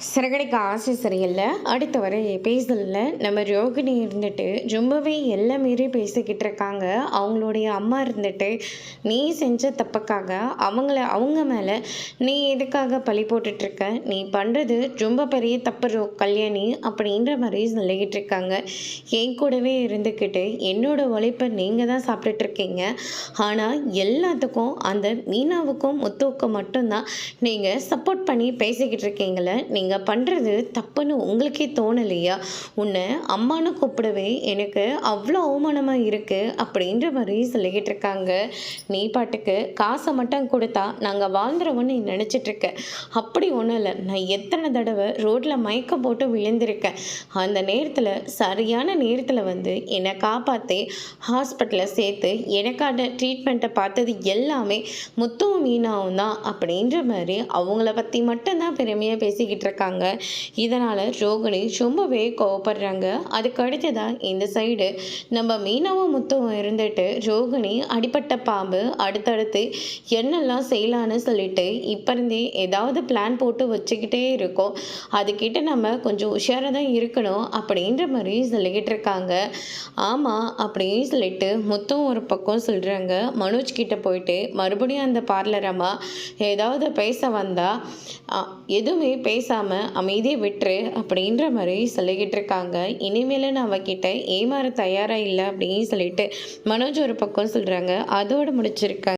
சிறகடிக்க ஆசை சரியில்லை. அடுத்து வர எபிசோடில் நம்ம ரோகிணி இருந்துட்டு ரொம்பவே எல்லாம் மீறி பேசிக்கிட்டு இருக்காங்க. அவங்களுடைய அம்மா இருந்துட்டு நீ செஞ்ச தப்புக்காக அவங்க மேலே நீ எதுக்காக பழி போட்டுட்ருக்க, நீ பண்ணுறது ரொம்ப பெரிய தப்பு கல்யாணி அப்படின்ற மாதிரி சொல்லிக்கிட்டு இருக்காங்க. என் கூடவே இருந்துக்கிட்டு என்னோட உழைப்பை நீங்கள் தான் சாப்பிட்டுட்ருக்கீங்க. ஆனால் எல்லாத்துக்கும் அந்த மீனாவுக்கும் முத்துவுக்கும் மட்டும்தான் நீங்கள் சப்போர்ட் பண்ணி பேசிக்கிட்டு இருக்கீங்களே. நீங்கள் பண்ணுறது தப்புன்னு உங்களுக்கே தோணலையா? உன்னை அம்மானு கூப்பிடவே எனக்கு அவ்வளோ அவமானமாக இருக்குது அப்படின்ற மாதிரி சொல்லிக்கிட்டு இருக்காங்க. நீ பாட்டுக்கு காசை மட்டும் கொடுத்தா நாங்கள் வாழ்ந்துருவோன்னு நீ நினச்சிட்ருக்க. அப்படி ஒன்றும் இல்லை. நான் எத்தனை தடவை ரோட்டில் மயக்கம் போட்டு விழுந்திருக்கேன். அந்த நேரத்தில் சரியான நேரத்தில் வந்து என்னை காப்பாற்றி ஹாஸ்பிட்டலில் சேர்த்து எனக்கான ட்ரீட்மெண்ட்டை பார்த்தது எல்லாமே முத்துவும் மீனாவும் தான் அப்படின்ற மாதிரி அவங்கள பற்றி மட்டும்தான் பெருமையாக பேசிக்கிட்டு இருக்காங்க. இதனால் ரோகிணி ரொம்பவே கோவப்படுறாங்க. அதுக்கு அடுத்ததான் இந்த சைடு நம்ம மீனாவும் முத்துவும் இருந்துட்டு ரோகிணி அடிப்பட்ட பாம்பு அடுத்தடுத்து என்னெல்லாம் செய்யலான்னு சொல்லிட்டு இப்போ இருந்தே ஏதாவது பிளான் போட்டு வச்சுக்கிட்டே இருக்கோம். அதுக்கிட்ட நம்ம கொஞ்சம் உஷாராக தான் இருக்கணும் அப்படின்ற மாதிரி சொல்லிக்கிட்டு இருக்காங்க. ஆமாம் அப்படின்னு சொல்லிட்டு முத்தும் ஒரு பக்கம் சொல்கிறாங்க. மனோஜ் கிட்ட போயிட்டு மறுபடியும் அந்த பார்லரம்மா ஏதாவது பேச வந்தால் எதுவுமே பேசாமல் அமைதியை விட்டுரு அப்படின்ற மாதிரி சொல்லிக்கிட்டு இருக்காங்க. இனிமேல் நான் அவகிட்ட ஏமாற தயாராக இல்லை அப்படின்னு சொல்லிட்டு மனோஜ் ஒரு பக்கம் சொல்கிறாங்க. அதோடு முடிச்சிருக்காங்க.